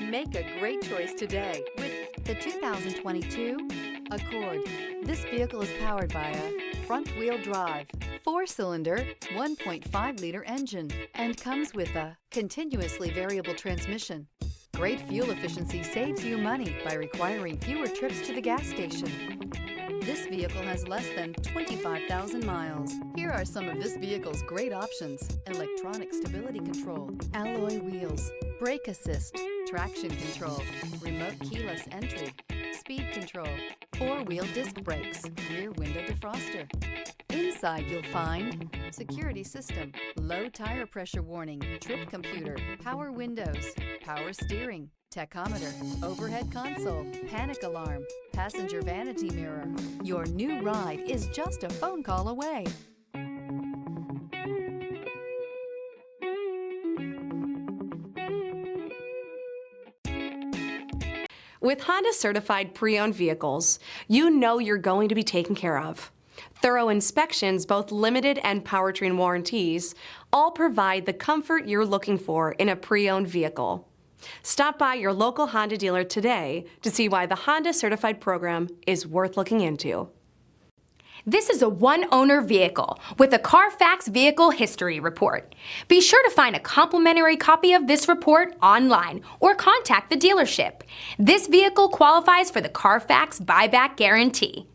Make a great choice today with the 2022 Accord. This vehicle is powered by a front-wheel drive, 4-cylinder, 1.5-liter engine, and comes with a continuously variable transmission. Great fuel efficiency saves you money by requiring fewer trips to the gas station. This vehicle has less than 25,000 miles. Here are some of this vehicle's great options: electronic stability control, alloy wheels, brake assist, traction control, remote keyless entry, speed control, 4-wheel disc brakes, rear window defroster. Inside you'll find security system, low tire pressure warning, trip computer, power windows, power steering, tachometer, overhead console, panic alarm, passenger vanity mirror. Your new ride is just a phone call away. With Honda certified pre-owned vehicles, you know you're going to be taken care of. Thorough inspections, both limited and powertrain warranties, all provide the comfort you're looking for in a pre-owned vehicle. Stop by your local Honda dealer today to see why the Honda certified program is worth looking into. This is a one-owner vehicle with a CARFAX Vehicle History Report. Be sure to find a complimentary copy of this report online or contact the dealership. This vehicle qualifies for the CARFAX Buyback Guarantee.